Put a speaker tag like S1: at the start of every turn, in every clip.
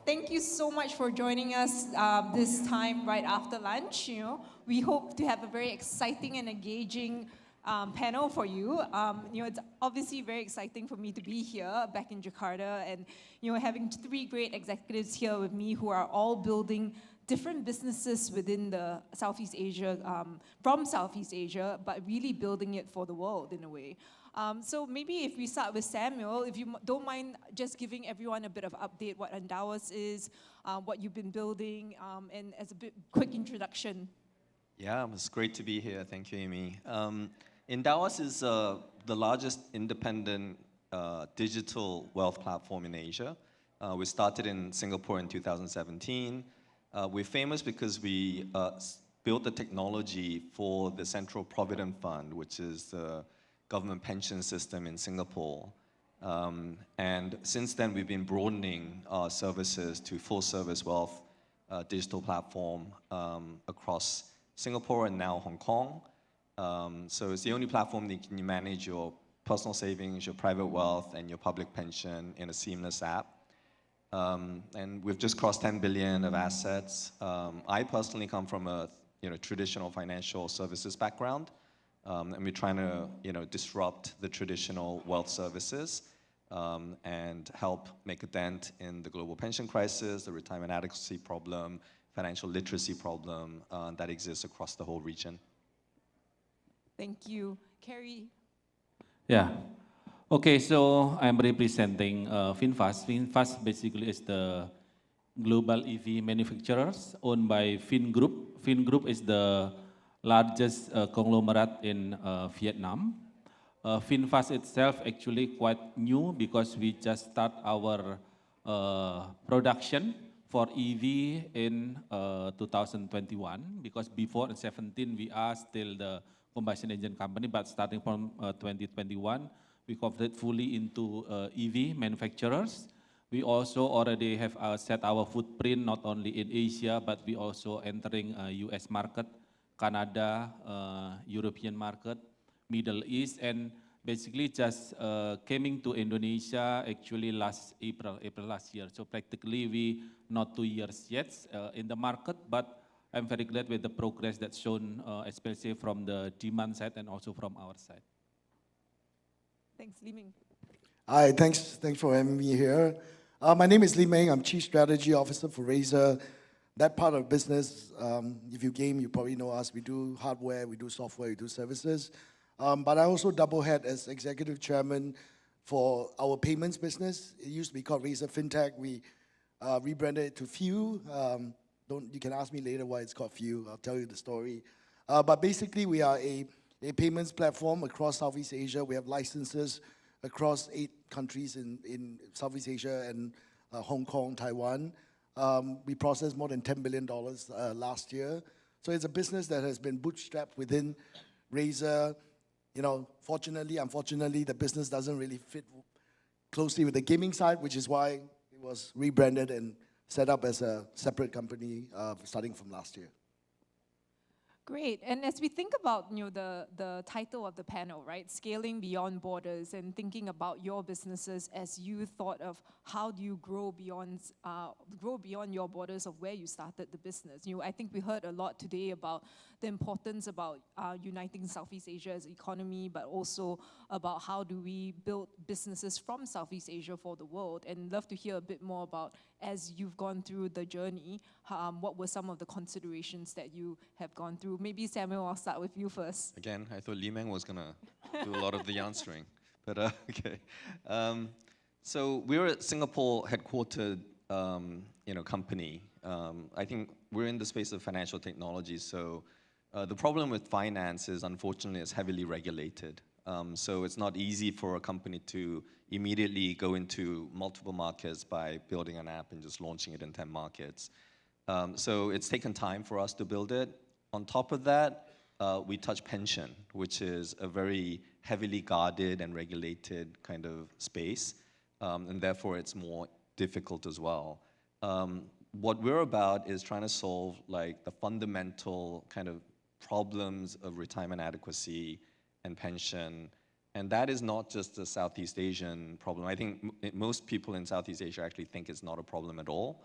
S1: thank you so much for joining us this time right after lunch. We hope to have a very exciting and engaging panel for you. It's obviously very exciting for me to be here back in Jakarta and having three great executives here with me who are all building different businesses within the Southeast Asia, from Southeast Asia, but really building it for the world in a way. So maybe if we start with Samuel, if you don't mind just giving everyone a bit of update what Endowus is, what you've been building, and as a quick introduction.
S2: Yeah, it's great to be here. Thank you, Amy. Endowus is the largest independent digital wealth platform in Asia. We started in Singapore in 2017. We're famous because we built the technology for the Central Provident Fund, which is the government pension system in Singapore. And since then, we've been broadening our services to full-service wealth digital platform across Singapore and now Hong Kong. So it's the only platform that can manage your personal savings, your private wealth, and your public pension in a seamless app. And we've just crossed 10 billion of assets. I personally come from a traditional financial services background, and we're trying to disrupt the traditional wealth services and help make a dent in the global pension crisis, the retirement adequacy problem, financial literacy problem that exists across the whole region.
S1: Thank you. Kerry?
S3: Yeah. Okay, so I'm representing VinFast. VinFast basically is the global EV manufacturers owned by Vingroup. Vingroup is the largest conglomerate in Vietnam. VinFast itself actually quite new because we just start our production for EV in 2021, because before in 2017 we are still the combustion engine company, but starting from 2021 we converted fully into EV manufacturers. We also already have set our footprint not only in Asia, but we also entering US market, Canada, European market, Middle East, and basically just coming to Indonesia actually last April last year. So practically we not 2 years yet in the market, but I'm very glad with the progress that's shown, especially from the demand side and also from our side.
S1: Thanks, Li Ming.
S4: Hi, thanks for having me here. My name is Li Ming. I'm Chief Strategy Officer for Razer. That part of business, if you game, you probably know us. We do hardware, we do software, we do services. But I also double head as Executive Chairman for our payments business. It used to be called Razer Fintech. We rebranded it to Few. You can ask me later why it's called Few. I'll tell you the story. But basically, we are a payments platform across Southeast Asia. We have licenses across 8 countries in Southeast Asia and Hong Kong, Taiwan. We processed more than $10 billion last year. So it's a business that has been bootstrapped within Razer. Fortunately, unfortunately, the business doesn't really fit closely with the gaming side, which is why it was rebranded and set up as a separate company starting from last year.
S1: Great. And as we think about the title of the panel, right, scaling beyond borders, and thinking about your businesses as you thought of how do you grow beyond your borders of where you started the business. I think we heard a lot today about the importance about uniting Southeast Asia as an economy, but also about how do we build businesses from Southeast Asia for the world. And love to hear a bit more about, as you've gone through the journey, what were some of the considerations that you have gone through? Maybe Samuel, I'll start with you first.
S2: Again, I thought Li Meng was gonna do a lot of the answering, but okay. So we're a Singapore headquartered, company. I think we're in the space of financial technology. So the problem with finance is, unfortunately, it's heavily regulated. So it's not easy for a company to immediately go into multiple markets by building an app and just launching it in 10 markets. So it's taken time for us to build it. On top of that, we touch pension, which is a very heavily guarded and regulated kind of space, and therefore it's more difficult as well. What we're about is trying to solve like the fundamental kind of problems of retirement adequacy and pension, and that is not just a Southeast Asian problem. I think most people in Southeast Asia actually think it's not a problem at all.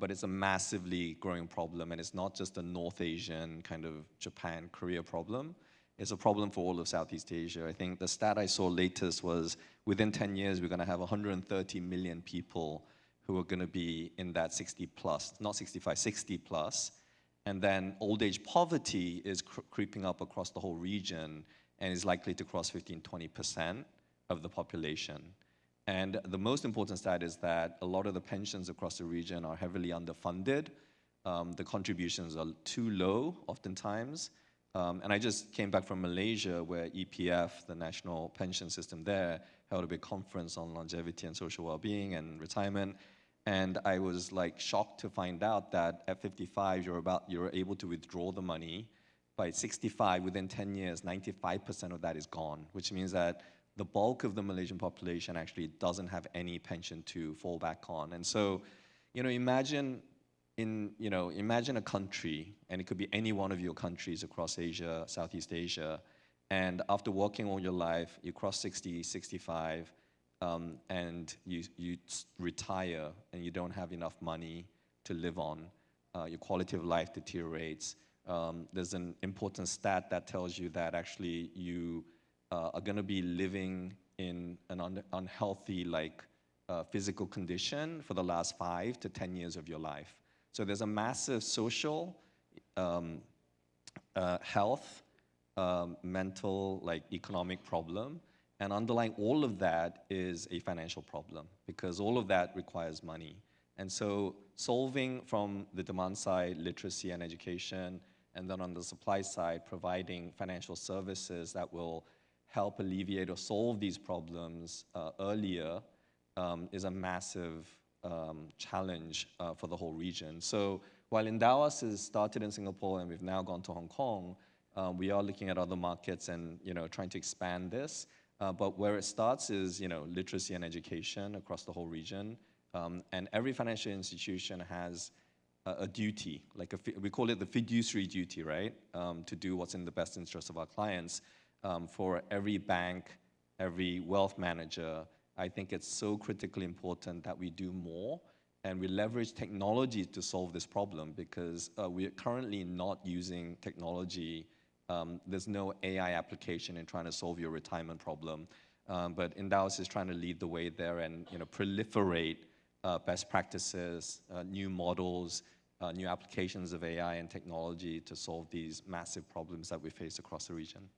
S2: but it's a massively growing problem, and it's not just a North Asian kind of Japan, Korea problem. It's a problem for all of Southeast Asia. I think the stat I saw latest was within 10 years, we're going to have 130 million people who are going to be in that 60 plus, not 65, 60 plus. And then old age poverty is creeping up across the whole region and is likely to cross 15, 20% of the population. And the most important stat is that a lot of the pensions across the region are heavily underfunded. The contributions are too low oftentimes. And I just came back from Malaysia where EPF, the national pension system there, held a big conference on longevity and social well-being and retirement. And I was like shocked to find out that at 55, you're able to withdraw the money. By 65, within 10 years, 95% of that is gone, which means that the bulk of the Malaysian population actually doesn't have any pension to fall back on. And so, imagine a country, and it could be any one of your countries across Asia, Southeast Asia, and after working all your life, you cross 60, 65, and you retire and you don't have enough money to live on. Your quality of life deteriorates. There's an important stat that tells you that actually you are going to be living in an unhealthy physical condition for the last 5 to 10 years of your life. So there's a massive social, health, mental, economic problem. And underlying all of that is a financial problem because all of that requires money. And so solving from the demand side, literacy and education, and then on the supply side, providing financial services that will help alleviate or solve these problems earlier is a massive challenge for the whole region. So while Endowus is started in Singapore and we've now gone to Hong Kong, we are looking at other markets and trying to expand this. But where it starts is literacy and education across the whole region. And every financial institution has a duty, we call it the fiduciary duty, right? To do what's in the best interest of our clients. For every bank, every wealth manager, I think it's so critically important that we do more and we leverage technology to solve this problem because we are currently not using technology. There's no AI application in trying to solve your retirement problem. But Endowus is trying to lead the way there and proliferate best practices, new models, new applications of AI and technology to solve these massive problems that we face across the region.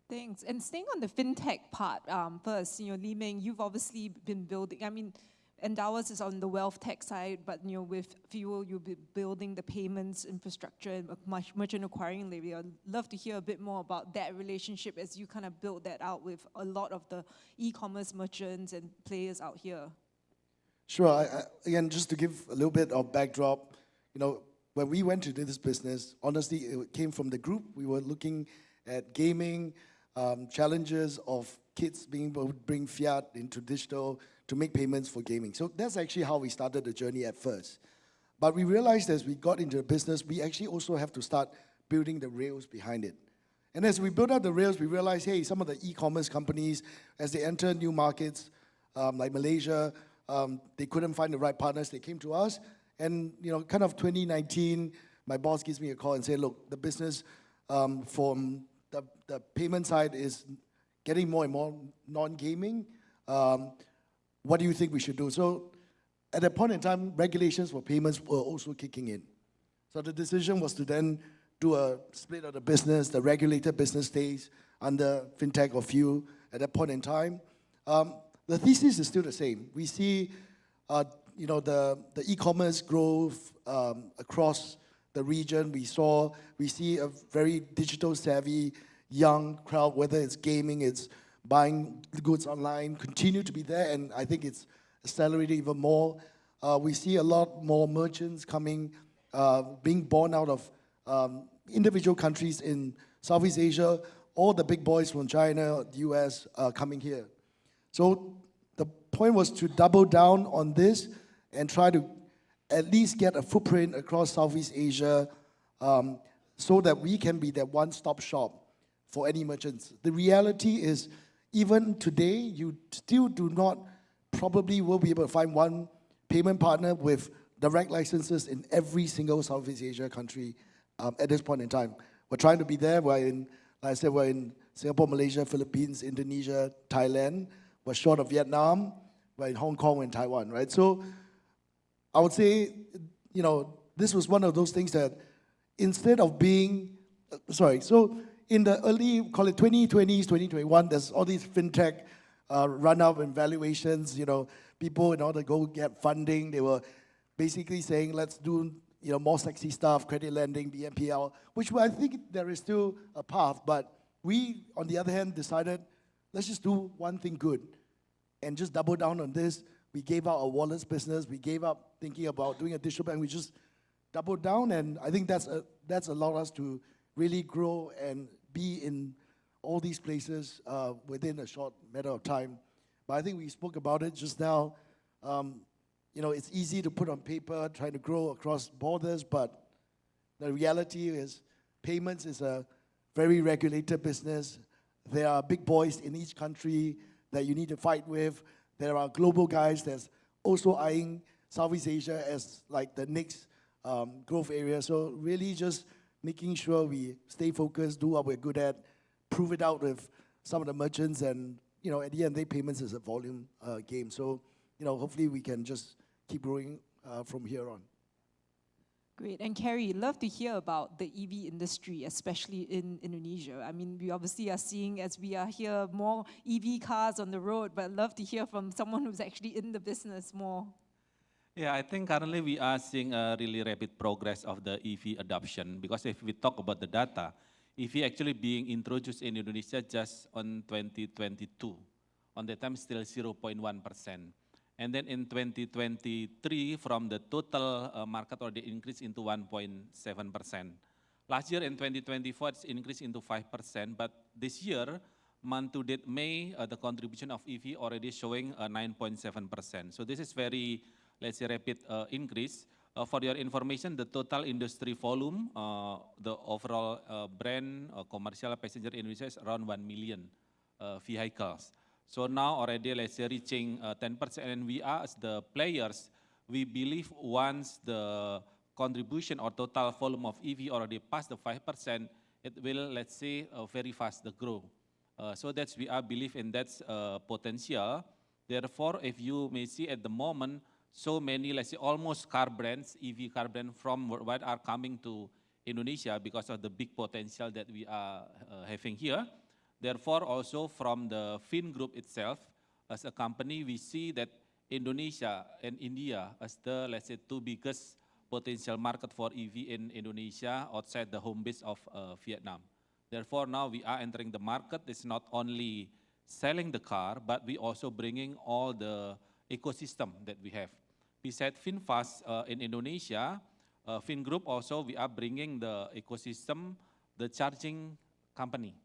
S1: Thanks. And staying on the fintech part first, Lee Meng, you've obviously been building, Endowus is on the wealth tech side, but with Fuel, you'll be building the payments infrastructure and merchant acquiring layer. I'd love to hear a bit more about that relationship as you kind of build that out with a lot of the e-commerce merchants and players out here.
S4: Sure. Again, just to give a little bit of backdrop, when we went to do this business, honestly, it came from the group. We were looking at gaming, challenges of kids being able to bring fiat into digital to make payments for gaming. So that's actually how we started the journey at first. But we realized as we got into the business, we actually also have to start building the rails behind it. And as we built out the rails, we realized, hey, some of the e-commerce companies, as they enter new markets, like Malaysia, they couldn't find the right partners. They came to us. And, kind of 2019, my boss gives me a call and said, look, the business from the payment side is getting more and more non-gaming. What do you think we should do? So at that point in time, regulations for payments were also kicking in. So the decision was to then do a split of the business. The regulated business stays under fintech or Fuel at that point in time. The thesis is still the same. We see the e-commerce growth across the region. We see a very digital savvy young crowd, whether it's gaming, it's buying goods online, continue to be there, and I think it's accelerating even more. We see a lot more merchants coming, being born out of individual countries in Southeast Asia. All the big boys from China, the US, are coming here. So the point was to double down on this and try to at least get a footprint across Southeast Asia so that we can be that one-stop shop for any merchants. The reality is, even today, you still do not probably will be able to find one payment partner with direct licenses in every single Southeast Asia country at this point in time. We're trying to be there. We're in, like I said, we're in Singapore, Malaysia, Philippines, Indonesia, Thailand. We're short of Vietnam. We're in Hong Kong and Taiwan, right? So I would say, this was one of those things that instead of being, so in the early, call it 2020s, 2021, there's all these fintech run-up and valuations, people in order to go get funding, they were basically saying, let's do more sexy stuff, credit lending, BNPL, which I think there is still a path, but we, on the other hand, decided, let's just do one thing good and just double down on this. We gave out our wallets business, we gave up thinking about doing a digital bank, we just doubled down, and I think that's allowed us to really grow and be in all these places within a short matter of time. But I think we spoke about it just now. It's easy to put on paper, trying to grow across borders, but the reality is payments is a very regulated business. There are big boys in each country that you need to fight with. There are global guys that's also eyeing Southeast Asia as like the next growth area. So really just making sure we stay focused, do what we're good at, prove it out with some of the merchants, and at the end, they payments is a volume game. So hopefully we can just keep growing from here on.
S1: Great. And Carrie, love to hear about the EV industry, especially in Indonesia. I mean, we obviously are seeing, as we are here, more EV cars on the road, but love to hear from someone who's actually in the business more.
S3: Yeah, I think currently we are seeing a really rapid progress of the EV adoption, because if we talk about the data, EV actually being introduced in Indonesia just on 2022. On that time, still 0.1%. And then in 2023, from the total market already increased into 1.7%. Last year in 2024, it's increased into 5%, but this year, month to date May, the contribution of EV already showing 9.7%. So this is very, let's say, rapid increase. For your information, the total industry volume, the overall brand commercial passenger in Indonesia is around 1 million vehicles. So now already, let's say, reaching 10%, and we are, as the players, we believe once the contribution or total volume of EV already passed the 5%, it will, let's say, very fast the grow. So that's, we are believe in that potential. Therefore, if you may see at the moment, so many, let's say, almost car brands, EV car brands from worldwide are coming to Indonesia because of the big potential that we are having here. Therefore, also from the Fin Group itself, as a company, we see that Indonesia and India as the, let's say, two biggest potential market for EV in Indonesia outside the home base of Vietnam. Therefore, now we are entering the market. It's not only selling the car, but we also bringing all the ecosystem that we have. Besides VinFast in Indonesia, Fin Group also, we are bringing the ecosystem, the charging company.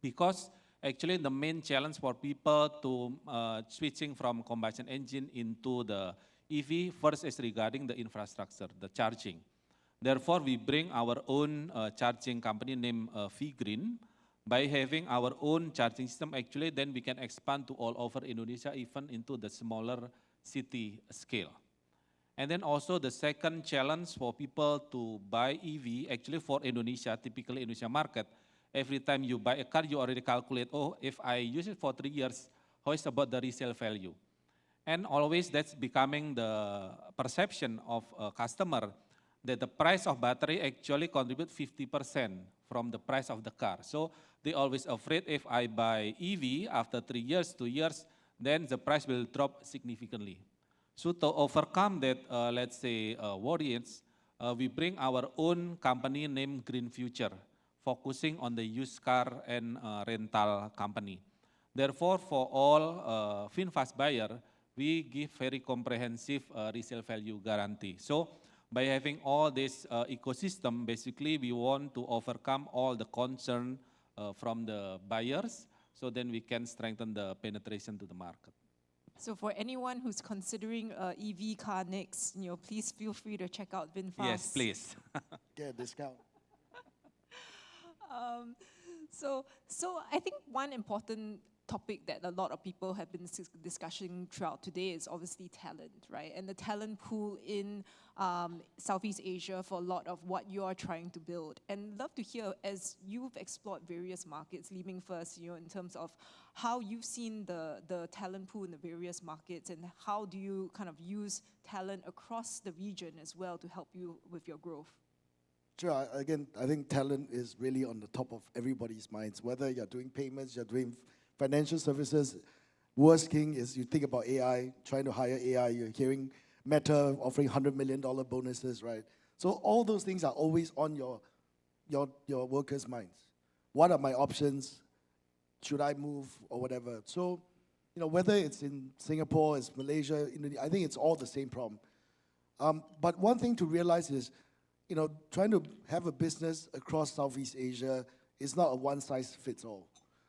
S3: Because actually the main challenge for people to switching from combustion engine into the EV, first is regarding the infrastructure, the charging. Therefore, we bring our own charging company named V-Green. By having our own charging system, actually, then we can expand to all over Indonesia, even into the smaller city scale. And then also the second challenge for people to buy EV, actually for Indonesia, typically Indonesia market, every time you buy a car, you already calculate, oh, if I use it for 3 years, how is about the resale value? And always that's becoming the perception of a customer that the price of battery actually contribute 50% from the price of the car. So they always afraid if I buy EV after 3 years, 2 years, then the price will drop significantly. So to overcome that, let's say, worries, we bring our own company named Green Future, focusing on the used car and rental company. Therefore, for all VinFast buyer, we give very comprehensive resale value guarantee. So by having all this ecosystem, basically we want to overcome all the concern from the buyers, so then we can strengthen the penetration to the market.
S1: So for anyone who's considering an EV car next, please feel free to check out VinFast.
S3: Yes, please.
S4: Get a discount.
S1: So I think one important topic that a lot of people have been discussing throughout today is obviously talent, right? And the talent pool in Southeast Asia for a lot of what you are trying to build. And love to hear, as you've explored various markets, Li Ming first, in terms of how you've seen the talent pool in the various markets, and how do you kind of use talent across the region as well to help you with your growth?
S4: Sure. Again, I think talent is really on the top of everybody's minds. Whether you're doing payments, you're doing financial services. Worst thing is you think about AI, trying to hire AI. You're hearing Meta offering $100 million bonuses, right? So all those things are always on your workers' minds. What are my options? Should I move or whatever? So, whether it's in Singapore, it's Malaysia, Indonesia, I think it's all the same problem. But one thing to realize is, trying to have a business across Southeast Asia is not a one-size-fits-all.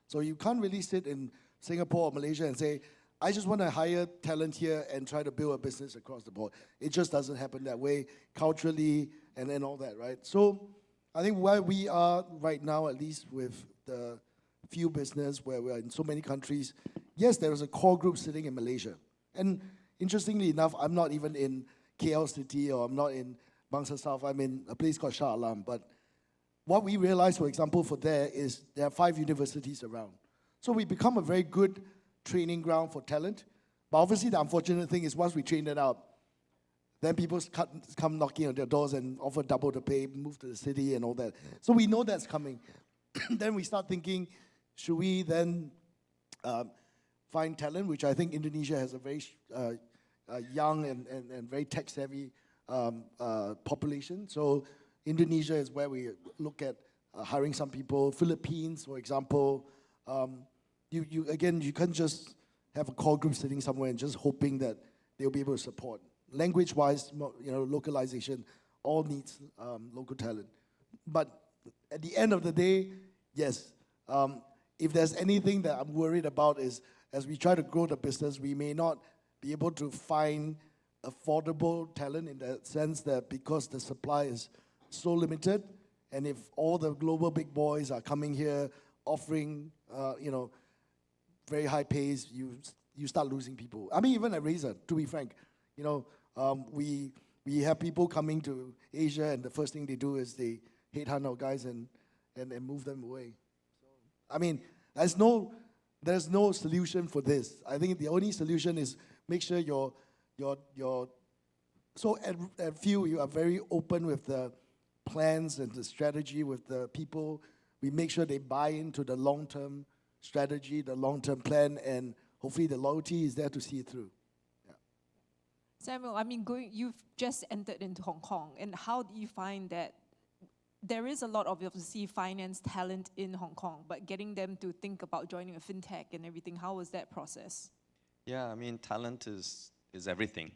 S4: So you can't really sit in Singapore or Malaysia and say, I just want to hire talent here and try to build a business across the board. It just doesn't happen that way, culturally, and then all that, right? So I think where we are right now, at least with the few business where we're in so many countries, yes, there is a core group sitting in Malaysia. And interestingly enough, I'm not even in KL City, or I'm not in Bangsa South. I'm in a place called Shah Alam. But what we realized, for example, for there is there are 5 universities around. So we become a very good training ground for talent. But obviously the unfortunate thing is once we train it up, then people come knocking on their doors and offer double the pay, move to the city and all that. So we know that's coming. Then we start thinking, should we then find talent, which I think Indonesia has a very young and very tech-savvy population. So Indonesia is where we look at hiring some people. Philippines, for example. You can't just have a core group sitting somewhere and just hoping that they'll be able to support. Language-wise, localization, all needs local talent. But at the end of the day, yes, if there's anything that I'm worried about is, as we try to grow the business, we may not be able to find affordable talent in the sense that because the supply is so limited, and if all the global big boys are coming here offering, very high pays, you start losing people. I mean, even at Razer, to be frank, we have people coming to Asia, and the first thing they do is they headhunt our guys and move them away. So, I mean, there's no solution for this. I think the only solution is make sure so at Few, you are very open with the plans and the strategy with the people. We make sure they buy into the long-term strategy, the long-term plan, and hopefully the loyalty is there to see it through. Yeah.
S1: Samuel, I mean, you've just entered into Hong Kong, and how do you find that there is a lot of, obviously, finance talent in Hong Kong, but getting them to think about joining a fintech and everything, how was that process? Yeah,
S2: I mean, talent is everything.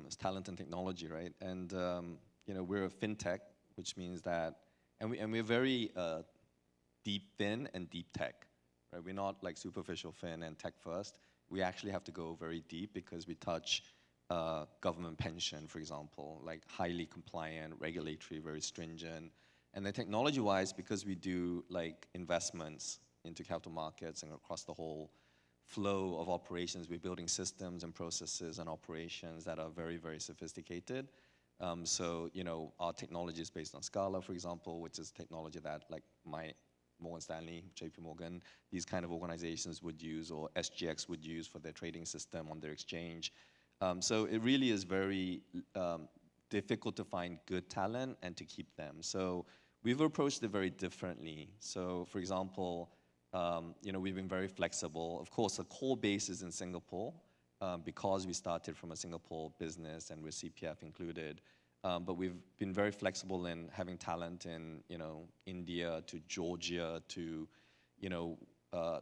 S2: It's talent and technology, right? And we're a fintech, which means that, and we're very deep fin and deep tech, right? We're not like superficial fin and tech first. We actually have to go very deep because we touch government pension, for example, like highly compliant, regulatory, very stringent. And then technology-wise, because we do like investments into capital markets and across the whole flow of operations, we're building systems and processes and operations that are very, very sophisticated. So, our technology is based on Scala, for example, which is technology that like Morgan Stanley, JP Morgan, these kind of organizations would use, or SGX would use for their trading system on their exchange. So it really is very difficult to find good talent and to keep them. So we've approached it very differently. So for example, we've been very flexible. Of course, the core base is in Singapore because we started from a Singapore business and with CPF included. But we've been very flexible in having talent in, India to Georgia to,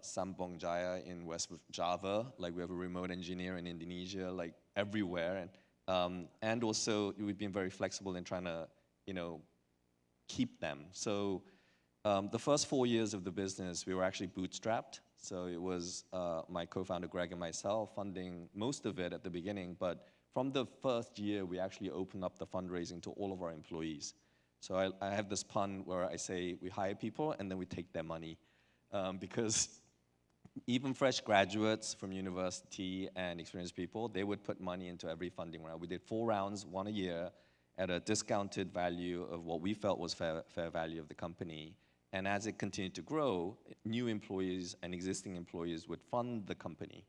S2: Sambong Jaya in West Java. Like we have a remote engineer in Indonesia, like everywhere. And also we've been very flexible in trying to, keep them. So the first 4 years of the business, we were actually bootstrapped. So it was my co-founder Greg and myself funding most of it at the beginning. But from the first year, we actually opened up the fundraising to all of our employees. So I have this pun where I say we hire people and then we take their money. Because even fresh graduates from university and experienced people, they would put money into every funding round. We did 4 rounds, one a year, at a discounted value of what we felt was fair value of the company. And as it continued to grow, new employees and existing employees would fund the company,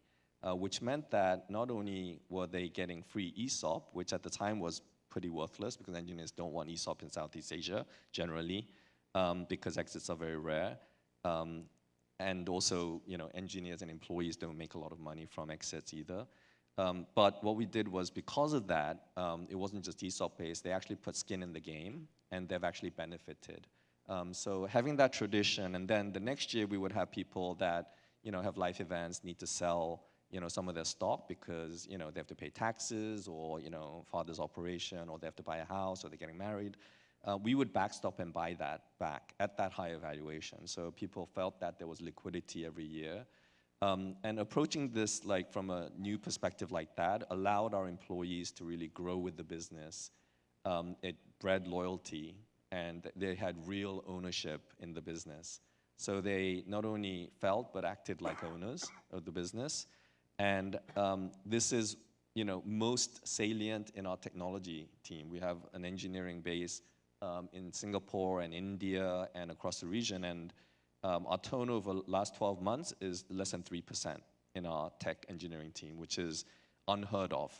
S2: which meant that not only were they getting free ESOP, which at the time was pretty worthless because engineers don't want ESOP in Southeast Asia generally, because exits are very rare. And also, engineers and employees don't make a lot of money from exits either. But what we did was, because of that, it wasn't just ESOP based, they actually put skin in the game, and they've actually benefited. So having that tradition, and then the next year we would have people that have life events, need to sell some of their stock because they have to pay taxes, or father's operation, or they have to buy a house, or they're getting married. We would backstop and buy that back at that higher valuation. So people felt that there was liquidity every year. And approaching this from a new perspective like that allowed our employees to really grow with the business. It bred loyalty, and they had real ownership in the business. So they not only felt but acted like owners of the business. And this is most salient in our technology team. We have an engineering base in Singapore and India and across the region, and our turnover last 12 months is less than 3% in our tech engineering team, which is unheard of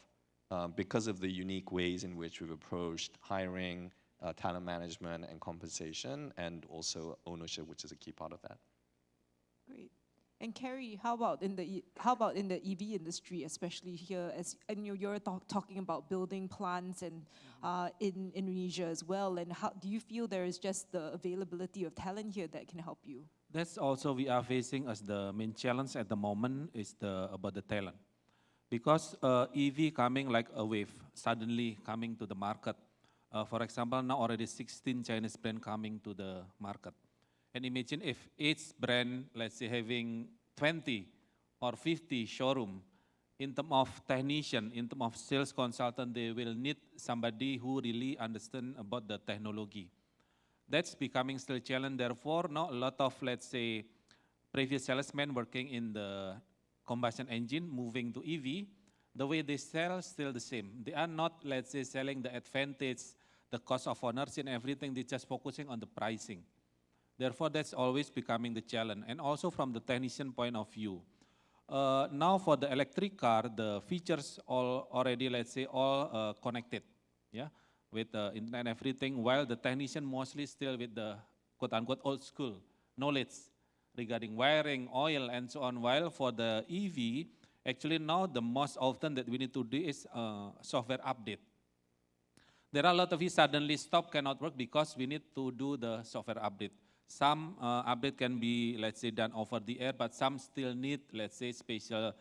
S2: because of the unique ways in which we've approached hiring, talent management and compensation, and also ownership, which is a key part of that.
S1: Great. And Carrie, how about in the EV industry, especially here, as you're talking about building plants and in Indonesia as well, and how do you feel there is just the availability of talent here that can help you?
S3: That's also we are facing as the main challenge at the moment is about the talent. Because EV coming like a wave, suddenly coming to the market. For example, now already 16 Chinese brands coming to the market. And imagine if each brand, let's say, having 20 or 50 showroom, in terms of technician, in terms of sales consultant, they will need somebody who really understand about the technology. That's becoming still a challenge. Therefore, now a lot of, let's say, previous salesmen working in the combustion engine, moving to EV, the way they sell still the same. They are not, let's say, selling the advantage, the cost of ownership and everything. They're just focusing on the pricing. Therefore, that's always becoming the challenge. And also from the technician point of view. Now for the electric car, the features all already, let's say, all connected, yeah, with internet and everything, while the technician mostly still with the quote-unquote old school knowledge regarding wiring, oil, and so on. While for the EV, actually now the most often that we need to do is software update. There are a lot of it suddenly stop, cannot work because we need to do the software update. Some update can be, let's say, done over the air, but some still need, let's say, special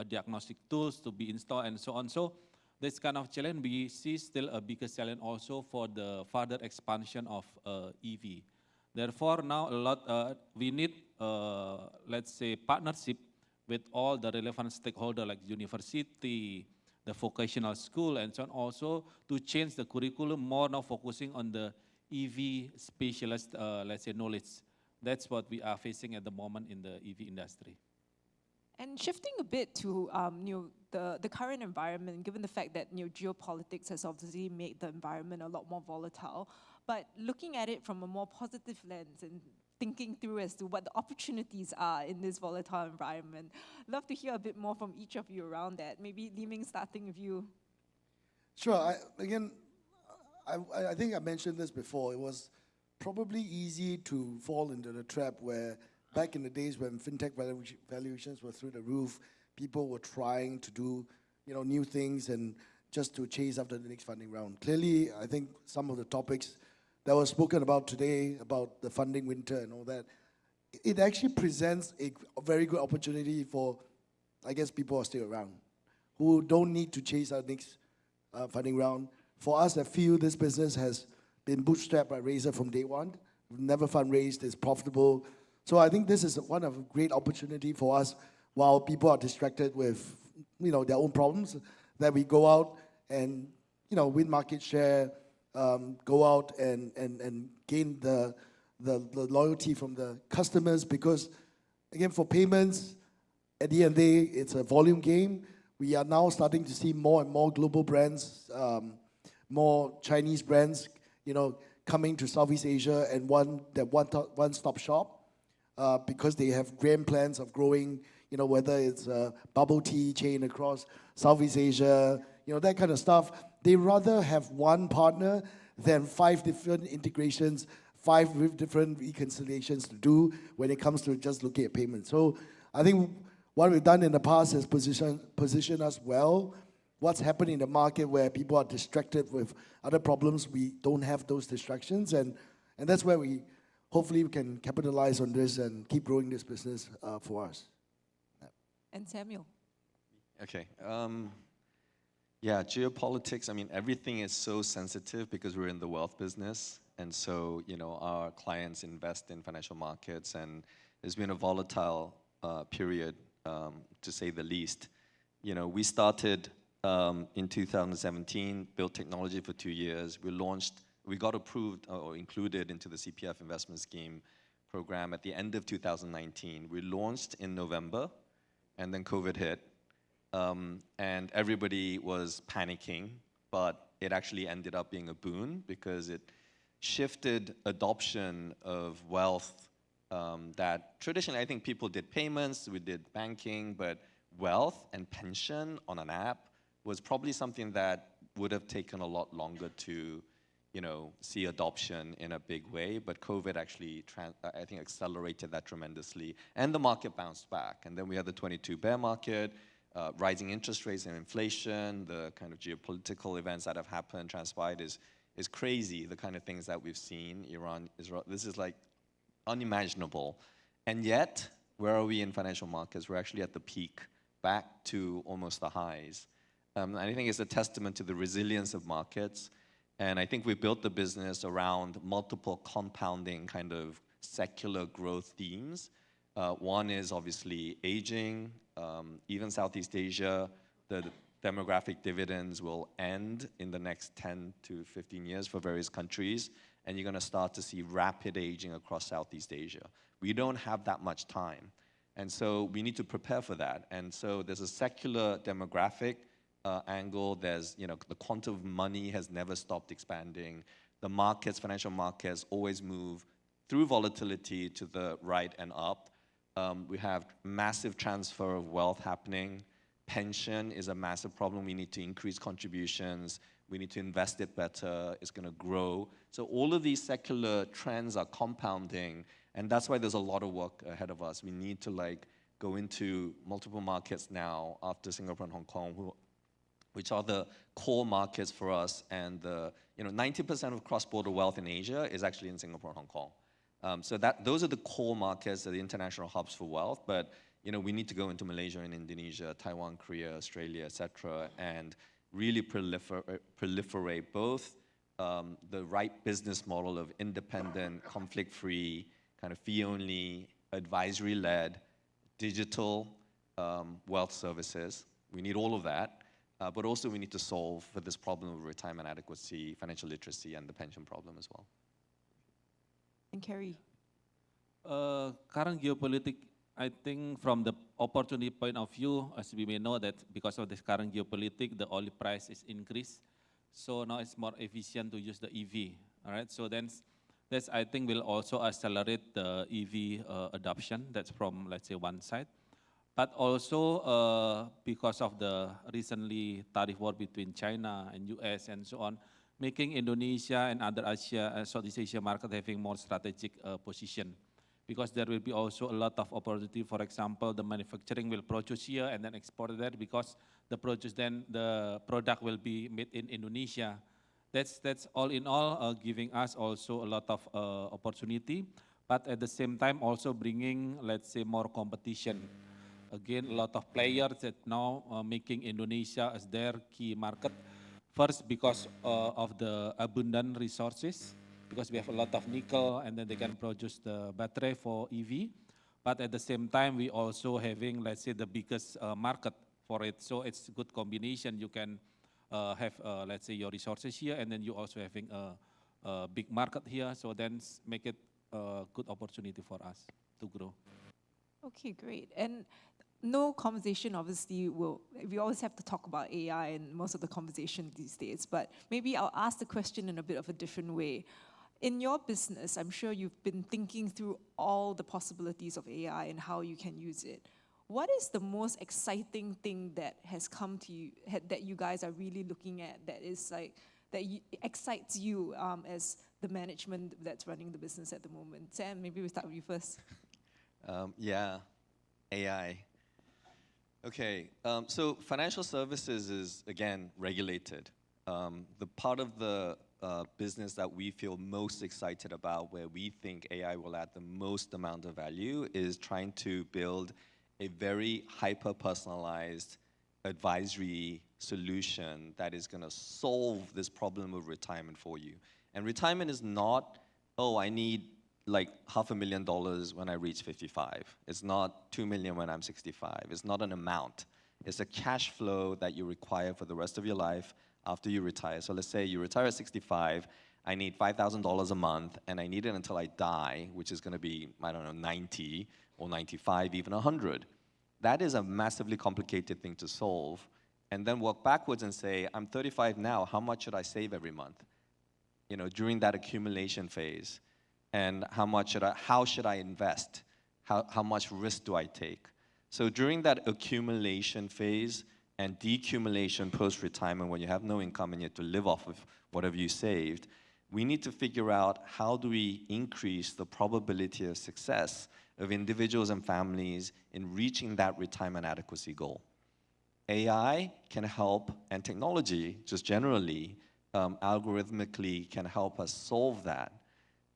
S3: diagnostic tools to be installed and so on. So this kind of challenge, we see still a bigger challenge also for the further expansion of EV. Therefore, now a lot, we need, let's say, partnership with all the relevant stakeholders like university, the vocational school, and so on, also to change the curriculum more now focusing on the EV specialist, let's say, knowledge. That's what we are facing at the moment in the EV industry.
S1: And shifting a bit to the current environment, given the fact that geopolitics has obviously made the environment a lot more volatile, but looking at it from a more positive lens and thinking through as to what the opportunities are in this volatile environment, love to hear a bit more from each of you around that. Maybe Li Ming, starting with you.
S4: Sure. I think I mentioned this before. It was probably easy to fall into the trap where back in the days when fintech valuations were through the roof, people were trying to do new things and just to chase after the next funding round. Clearly, I think some of the topics that were spoken about today, about the funding winter and all that, it actually presents a very good opportunity for, I guess, people who are still around, who don't need to chase our next funding round. For us, I feel this business has been bootstrapped by Razer from day one. We've never fundraised, it's profitable. So I think this is one of a great opportunity for us while people are distracted with their own problems, that we go out and win market share, go out and gain the loyalty from the customers, because again, for payments, at the end of the day, it's a volume game. We are now starting to see more and more global brands, more Chinese brands, coming to Southeast Asia and one-stop shop because they have grand plans of growing, whether it's a bubble tea chain across Southeast Asia, that kind of stuff. They rather have one partner than 5 different integrations, 5 different reconciliations to do when it comes to just looking at payments. So I think what we've done in the past is position us well. What's happening in the market where people are distracted with other problems, we don't have those distractions. And that's where hopefully we can capitalize on this and keep growing this business for us.
S1: And Samuel.
S2: Okay. Yeah, geopolitics, I mean, everything is so sensitive because we're in the wealth business. And so, our clients invest in financial markets, and there's been a volatile period, to say the least. We started in 2017, built technology for 2 years. We got approved or included into the CPF investment scheme program at the end of 2019. We launched in November, and then COVID hit. And everybody was panicking, but it actually ended up being a boon because it shifted adoption of wealth that traditionally I think people did payments, we did banking, but wealth and pension on an app was probably something that would have taken a lot longer to see adoption in a big way, but COVID actually, I think, accelerated that tremendously, and the market bounced back. And then we had the 22 bear market, rising interest rates and inflation, the kind of geopolitical events that have happened, transpired is crazy, the kind of things that we've seen, Iran, Israel, this is like unimaginable. And yet, where are we in financial markets? We're actually at the peak, back to almost the highs. I think it's a testament to the resilience of markets. And I think we built the business around multiple compounding kind of secular growth themes. One is obviously aging. Even Southeast Asia, the demographic dividends will end in the next 10 to 15 years for various countries. And you're going to start to see rapid aging across Southeast Asia. We don't have that much time. And so we need to prepare for that. And so there's a secular demographic angle. There's, the quantum of money has never stopped expanding. The markets, financial markets, always move through volatility to the right and up. We have massive transfer of wealth happening. Pension is a massive problem. We need to increase contributions. We need to invest it better. It's going to grow. So all of these secular trends are compounding, and that's why there's a lot of work ahead of us. We need to go into multiple markets now after Singapore and Hong Kong, which are the core markets for us. And 90% of cross-border wealth in Asia is actually in Singapore and Hong Kong. So those are the core markets, the international hubs for wealth. But we need to go into Malaysia and Indonesia, Taiwan, Korea, Australia, etc., and really proliferate both the right business model of independent, conflict-free, kind of fee-only, advisory-led, digital wealth services. We need all of that. But also we need to solve for this problem of retirement adequacy, financial literacy, and the pension problem as well.
S1: And Kerry.
S3: Current geopolitics, I think from the opportunity point of view, as we may know that because of this current geopolitics, the oil price is increased. So now it's more efficient to use the EV, all right? So that's I think will also accelerate the EV adoption. That's from, let's say, one side. But also because of the recently tariff war between China and US and so on, making Indonesia and other Asia, Southeast Asia market having more strategic position. Because there will be also a lot of opportunity. For example, the manufacturing will produce here and then export there because the product will be made in Indonesia. That's all in all giving us also a lot of opportunity, but at the same time also bringing, let's say, more competition. Again, a lot of players that now making Indonesia as their key market. First, because of the abundant resources, because we have a lot of nickel and then they can produce the battery for EV. But at the same time, we also having, let's say, the biggest market for it. So it's a good combination. You can have, let's say, your resources here and then you also having a big market here. So then make it a good opportunity for us to grow.
S1: Okay, great. And no conversation obviously will, we always have to talk about AI in most of the conversation these days, but maybe I'll ask the question in a bit of a different way. In your business, I'm sure you've been thinking through all the possibilities of AI and how you can use it. What is the most exciting thing that has come to you, that you guys are really looking at, that is like, excites you as the management that's running the business at the moment? Sam, maybe we start with you first.
S2: Yeah, AI. Okay, so financial services is, again, regulated. The part of the business that we feel most excited about, where we think AI will add the most amount of value, is trying to build a very hyper-personalized advisory solution that is going to solve this problem of retirement for you. And retirement is not, oh, I need like $500,000 when I reach 55. It's not 2 million when I'm 65. It's not an amount. It's a cash flow that you require for the rest of your life after you retire. So let's say you retire at 65, I need $5,000 a month, and I need it until I die, which is gonna be, I don't know, 90 or 95, even 100. That is a massively complicated thing to solve. And then work backwards and say, I'm 35 now, how much should I save every month? You know, during that accumulation phase. And how should I invest? How much risk do I take? So during that accumulation phase and decumulation post-retirement, when you have no income and you have to live off of whatever you saved, we need to figure out how do we increase the probability of success of individuals and families in reaching that retirement adequacy goal. AI can help, and technology, just generally, algorithmically can help us solve that.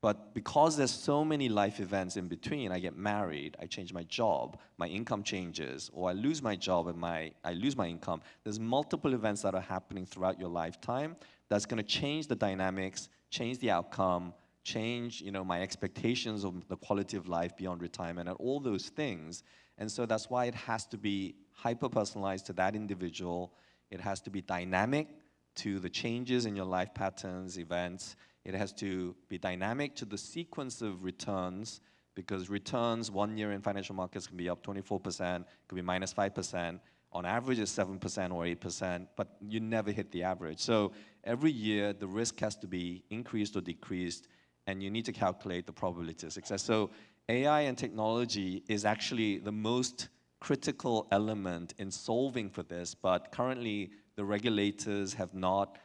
S2: But because there's so many life events in between, I get married, I change my job, my income changes, or I lose my job and I lose my income. There's multiple events that are happening throughout your lifetime that's going to change the dynamics, change the outcome, change, my expectations of the quality of life beyond retirement and all those things. And so that's why it has to be hyper-personalized to that individual. It has to be dynamic to the changes in your life patterns, events. It has to be dynamic to the sequence of returns, because returns 1 year in financial markets can be up 24%, could be minus 5%. On average, it's 7% or 8%, but you never hit the average. So every year, the risk has to be increased or decreased, and you need to calculate the probability of success. So AI and technology is actually the most critical element in solving for this, but currently the regulators have not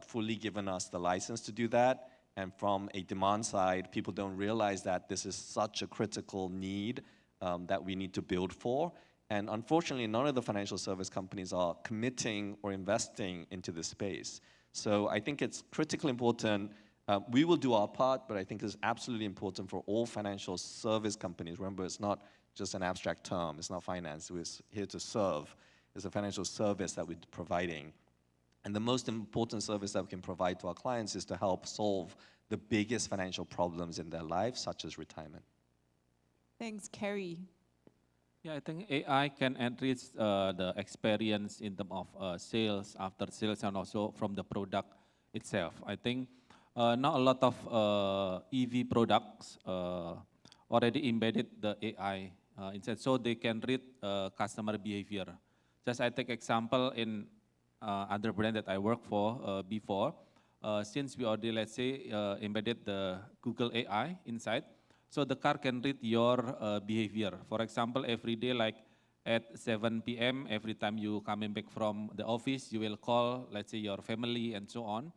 S2: fully given us the license to do that. And from a demand side, people don't realize that this is such a critical need that we need to build for. And unfortunately, none of the financial service companies are committing or investing into this space. So I think it's critically important. We will do our part, but I think it's absolutely important for all financial service companies. Remember, it's not just an abstract term. It's not finance. We're here to serve. It's a financial service that we're providing. And the most important service that we can provide to our clients is to help solve the biggest financial problems in their lives, such as retirement.
S1: Thanks, Carrie.
S3: Yeah, I think AI can enrich the experience in terms of sales, after sales, and also from the product itself. I think now a lot of EV products already embedded the AI inside, so they can read customer behavior. Just I take example in other brand that I worked for before, since we already, let's say, embedded the Google AI inside, so the car can read your behavior. For example, every day, like at 7 p.m., every time you coming back from the office, you will call, let's say, your family and so on.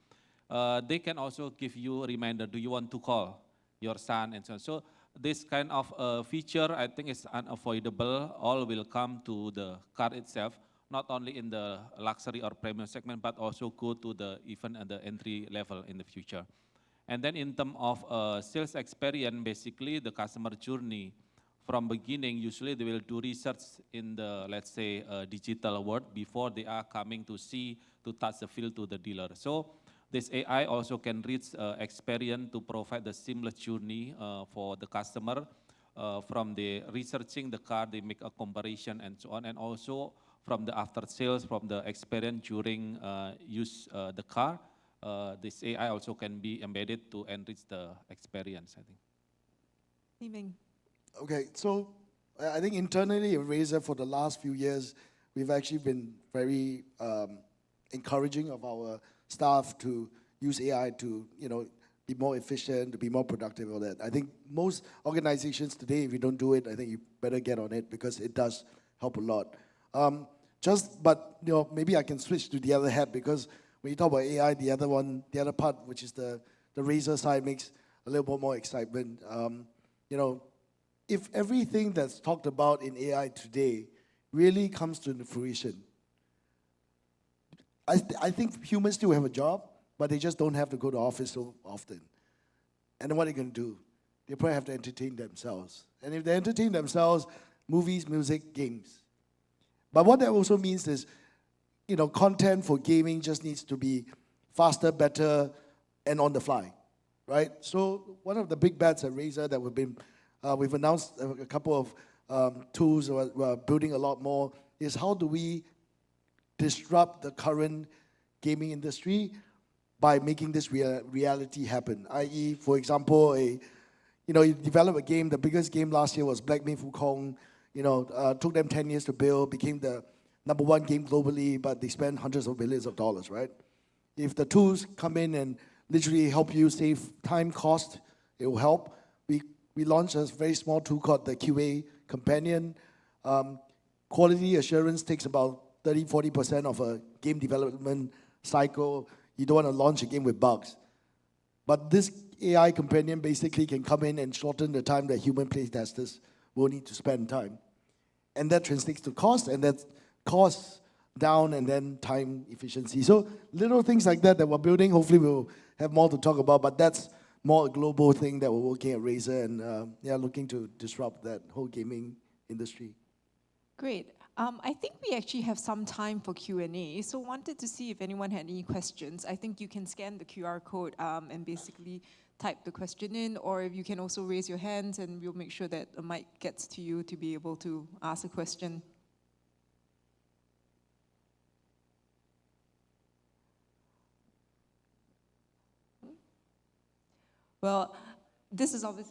S3: They can also give you a reminder, do you want to call your son and so on. So this kind of feature, I think, is unavoidable. All will come to the car itself, not only in the luxury or premium segment, but also go to the even at the entry level in the future. And then in terms of sales experience, basically the customer journey from beginning, usually they will do research in the, let's say, digital world before they are coming to see, to touch the field to the dealer. So this AI also can reach experience to provide the seamless journey for the customer. From the researching the car, they make a comparison and so on, and also from the after sales, from the experience during use the car, this AI also can be embedded to enrich the experience, I think.
S1: Li Ming.
S4: Okay, so I think internally at Razer for the last few years, we've actually been very encouraging of our staff to use AI to, be more efficient, to be more productive, all that. I think most organizations today, if you don't do it, I think you better get on it because it does help a lot. But maybe I can switch to the other hat because when you talk about AI, the other part, which is the Razer side, makes a little bit more excitement. If everything that's talked about in AI today really comes to fruition, I think humans still have a job, but they just don't have to go to office so often. And then what are they going to do? They probably have to entertain themselves. And if they entertain themselves, movies, music, games. But what that also means is, content for gaming just needs to be faster, better, and on the fly, right? So one of the big bets at Razer that we've announced a couple of tools, we're building a lot more, is how do we disrupt the current gaming industry by making this reality happen. I.e., for example, you develop a game, the biggest game last year was Black Myth Wukong, took them 10 years to build, became the #1 game globally, but they spent hundreds of millions of dollars, right? If the tools come in and literally help you save time, cost, it will help. We launched a very small tool called the QA Companion. Quality assurance takes about 30-40% of a game development cycle. You don't want to launch a game with bugs. But this AI companion basically can come in and shorten the time that human play testers will need to spend time. And that translates to cost, and that costs down, and then time efficiency. So little things like that we're building. Hopefully we'll have more to talk about, but that's more a global thing that we're working at Razer and looking to disrupt that whole gaming industry.
S1: Great. I think we actually have some time for Q&A, so wanted to see if anyone had any questions. I think you can scan the QR code and basically type the question in, or if you can also raise your hands and we'll make sure that a mic gets to you to be able to ask a question. Well, this is obvious.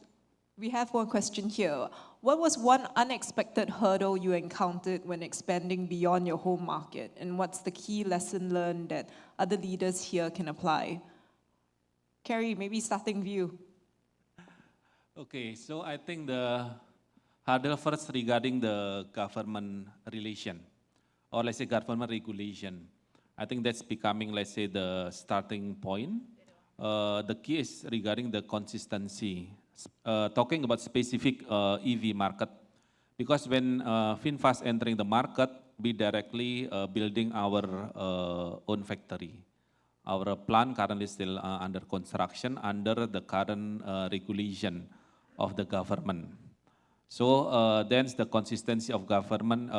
S1: We have one question here. What was one unexpected hurdle you encountered when expanding beyond your home market? And what's the key lesson learned that other leaders here can apply? Kerry, maybe starting with you.
S3: Okay, so I think the hurdle first regarding the government relation, or let's say government regulation. I think that's becoming, let's say, the starting point. The key is regarding the consistency. Talking about specific EV market, because when VinFast entering the market, we directly building our own factory. Our plant currently still under construction under the current regulation of the government. So then the consistency of government,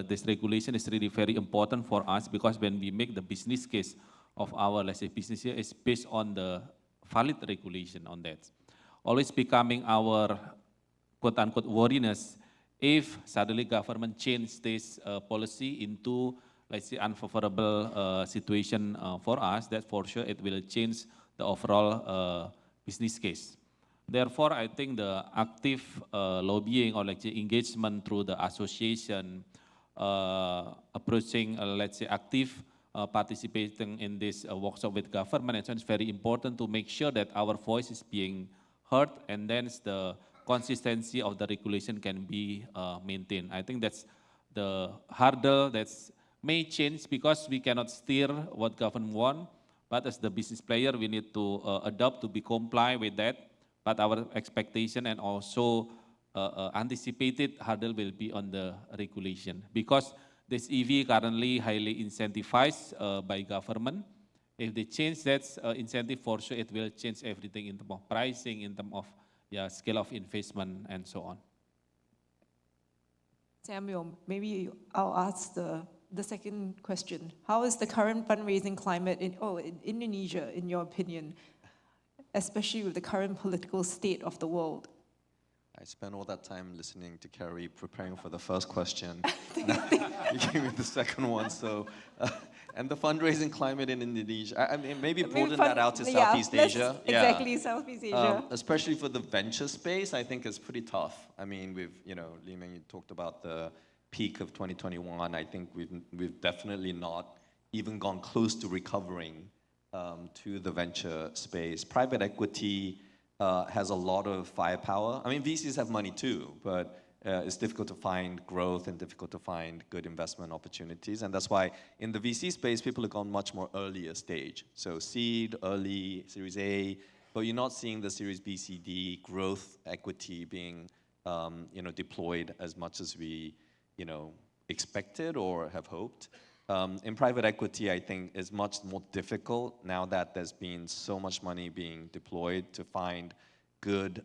S3: this regulation is really very important for us because when we make the business case of our, let's say, business here is based on the valid regulation on that. Always becoming our quote-unquote worriness if suddenly government change this policy into, let's say, unfavorable situation for us, that for sure it will change the overall business case. Therefore, I think the active lobbying or let's say engagement through the association, approaching, let's say, active participating in this workshop with government, and so it's very important to make sure that our voice is being heard, and then the consistency of the regulation can be maintained. I think that's the hurdle that may change because we cannot steer what government want, but as the business player, we need to adopt to be comply with that. But our expectation and also anticipated hurdle will be on the regulation because this EV currently highly incentivized by government. If they change that incentive, for sure it will change everything in terms of pricing, in terms of scale of investment, and so on.
S1: Samuel, maybe I'll ask the second question. How is the current fundraising climate in Indonesia, in your opinion, especially with the current political state of the world?
S2: spent all that time listening to Kerry, preparing for the first question. You gave me the second one. So, and the fundraising climate in Indonesia. I mean, maybe broaden that out to Southeast Asia.
S1: Exactly, Southeast Asia.
S2: Especially for the venture space, I think it's pretty tough. I mean, Li Meng, you talked about the peak of 2021. I think we've definitely not even gone close to recovering to the venture space. Private equity has a lot of firepower. I mean, VCs have money too, but it's difficult to find growth and difficult to find good investment opportunities. And that's why in the VC space, people have gone much more earlier stage. So seed, early, Series A, but you're not seeing the Series B, C, D growth equity being deployed as much as we expected or have hoped. In private equity, I think it's much more difficult now that there's been so much money being deployed to find good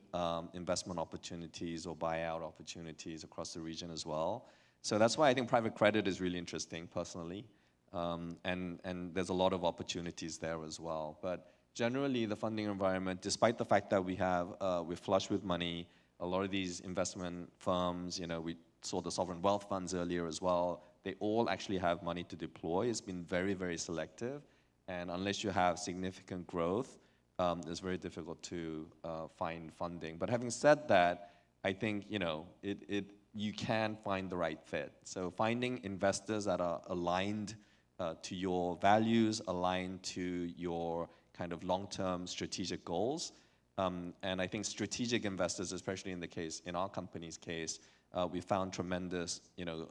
S2: investment opportunities or buyout opportunities across the region as well. So that's why I think private credit is really interesting personally. And there's a lot of opportunities there as well. But generally, the funding environment, despite the fact that we're flush with money, a lot of these investment firms, we saw the sovereign wealth funds earlier as well, they all actually have money to deploy. It's been very, very selective. And unless you have significant growth, it's very difficult to find funding. But having said that, I think you can find the right fit. So finding investors that are aligned to your values, aligned to your kind of long-term strategic goals. And I think strategic investors, especially in our company's case, we found tremendous,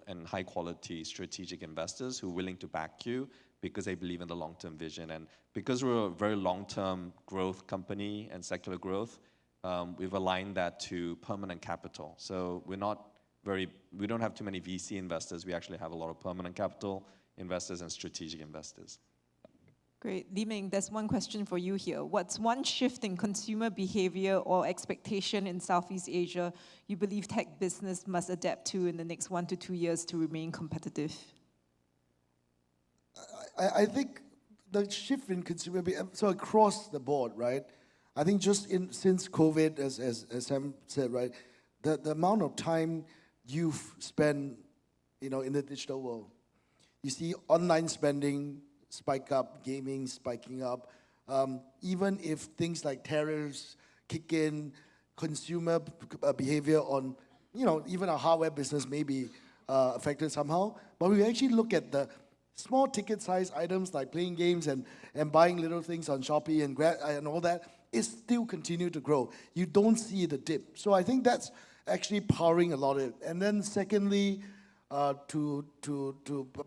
S2: and high-quality strategic investors who are willing to back you because they believe in the long-term vision. And because we're a very long-term growth company and secular growth, we've aligned that to permanent capital. So we don't have too many VC investors. We actually have a lot of permanent capital investors and strategic investors.
S1: Great. Li Meng, there's one question for you here. What's one shift in consumer behavior or expectation in Southeast Asia you believe tech business must adapt to in the next 1 to 2 years to remain competitive?
S4: I think the shift in consumer behavior, so across the board, right? I think since COVID, as Sam said, right, the amount of time you've spent, in the digital world, you see online spending spike up, gaming spiking up. Even if things like tariffs kick in, consumer behavior on, even our hardware business may be affected somehow. But we actually look at the small ticket size items like playing games and buying little things on Shopee and all that, it still continue to grow. You don't see the dip. So I think that's actually powering a lot of it. And then secondly, to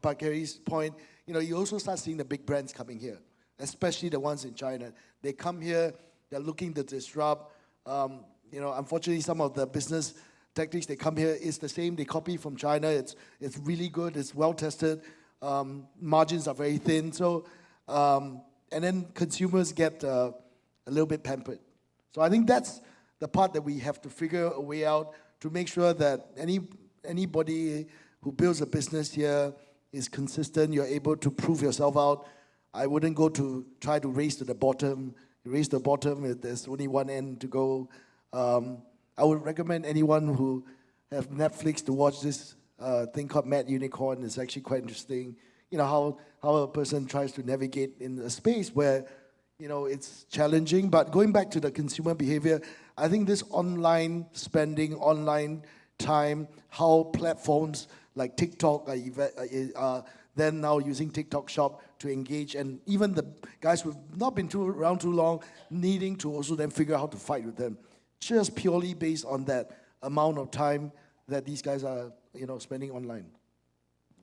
S4: Bakari's point, you also start seeing the big brands coming here, especially the ones in China. They come here, they're looking to disrupt. Unfortunately, some of the business tactics they come here is the same. They copy from China. It's really good. It's well tested. Margins are very thin. So, and then consumers get a little bit pampered. So I think that's the part that we have to figure a way out to make sure that anybody who builds a business here is consistent, you're able to prove yourself out. I wouldn't go to try to race to the bottom. You race to the bottom, there's only one end to go. I would recommend anyone who have Netflix to watch this thing called Mad Unicorn. It's actually quite interesting. How a person tries to navigate in a space where, it's challenging. But going back to the consumer behavior, I think this online spending, online time, how platforms like TikTok are then now using TikTok Shop to engage, and even the guys who've not been around too long needing to also then figure out how to fight with them, just purely based on that amount of time that these guys are spending online.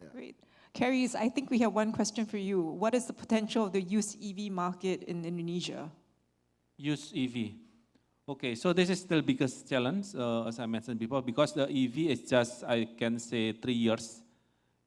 S4: Yeah.
S1: Great. Kerry, I think we have one question for you. What is the potential of the used EV market in Indonesia?
S3: Used EV. Okay, so this is still biggest challenge, as I mentioned before, because the EV is just, I can say, 3 years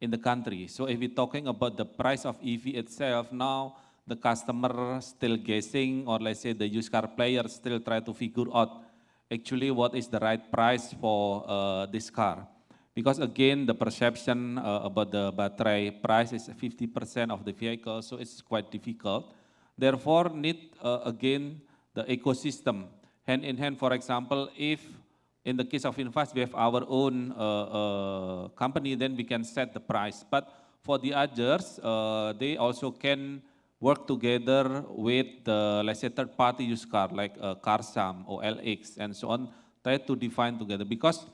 S3: in the country. So if we're talking about the price of EV itself, now the customer still guessing, or let's say the used car player still try to figure out actually what is the right price for this car. Because again, the perception about the battery price is 50% of the vehicle, so it's quite difficult. Therefore, need again the ecosystem. Hand in hand, for example, if in the case of VinFast, we have our own company, then we can set the price. But for the others, they also can work together with the, let's say, third-party used car, like CarSam or LX and so on, try to define together. Because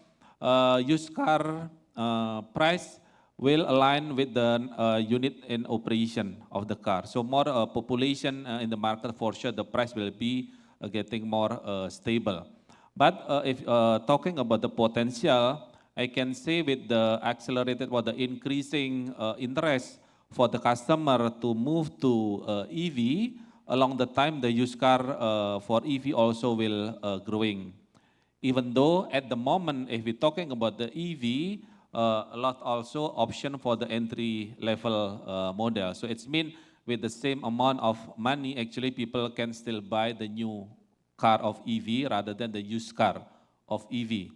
S3: used car price will align with the unit in operation of the car. So more population in the market, for sure, the price will be getting more stable. But if talking about the potential, I can say with the accelerated or the increasing interest for the customer to move to EV, along the time the used car for EV also will growing. Even though at the moment, if we're talking about the EV, a lot also option for the entry level model. So it's mean with the same amount of money, actually people can still buy the new car of EV rather than the used car of EV.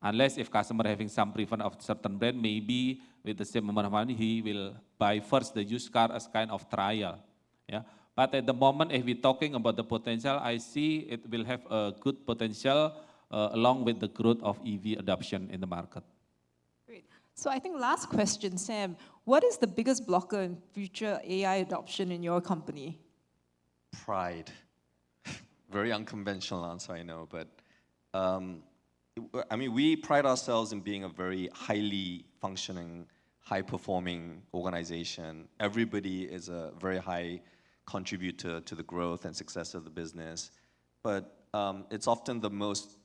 S3: Unless if customer having some preference of certain brand, maybe with the same amount of money, he will buy first the used car as kind of trial. Yeah. But at the moment, if we're talking about the potential, I see it will have a good potential along with the growth of EV adoption in the market.
S1: Great. So I think last question, Sam, what is the biggest blocker in future AI adoption in your company?
S2: Pride. Very unconventional answer, I know, but I mean, we pride ourselves in being a very highly functioning, high-performing organization. Everybody is a very high contributor to the growth and success of the business, but it's often the most,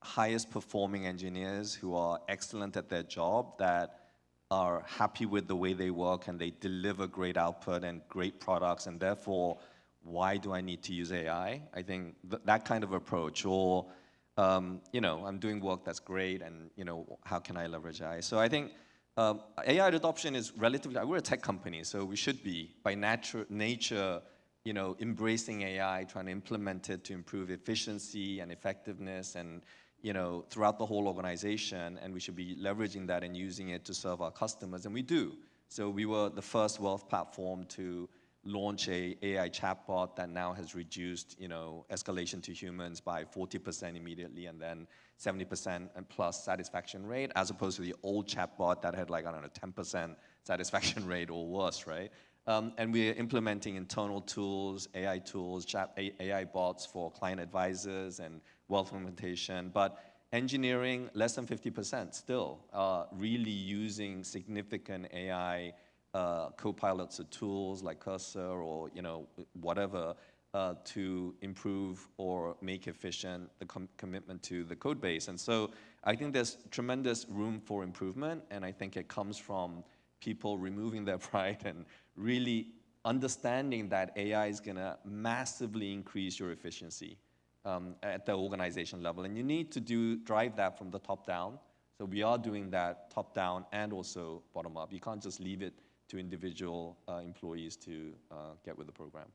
S2: highest performing engineers who are excellent at their job that are happy with the way they work and they deliver great output and great products, and therefore, why do I need to use AI? I think that kind of approach, or I'm doing work that's great, and how can I leverage AI? So I think AI adoption is relatively. We're a tech company, so we should be by nature, embracing AI, trying to implement it to improve efficiency and effectiveness, and throughout the whole organization, and we should be leveraging that and using it to serve our customers, and we do. So we were the first wealth platform to launch a AI chatbot that now has reduced, escalation to humans by 40% immediately, and then 70% and plus satisfaction rate, as opposed to the old chatbot that had 10% satisfaction rate or worse, right? And we're implementing internal tools, AI tools, AI bots for client advisors and wealth implementation, but engineering, less than 50% still, really using significant AI co-pilots or tools like Cursor or whatever to improve or make efficient the commitment to the code base. And so I think there's tremendous room for improvement, and I think it comes from people removing their pride and really understanding that AI is going to massively increase your efficiency at the organization level, and you need to drive that from the top down. So we are doing that top down and also bottom up. You can't just leave it to individual employees to get with the program.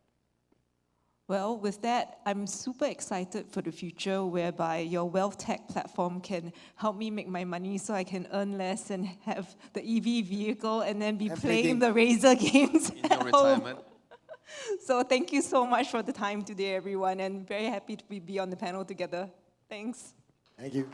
S1: Well, with that, I'm super excited for the future whereby your wealth tech platform can help me make my money so I can earn less and have the EV vehicle and then be playing the Razer games
S2: in your retirement.
S1: So thank you so much for the time today, everyone, and very happy to be on the panel together. Thanks.
S4: Thank you.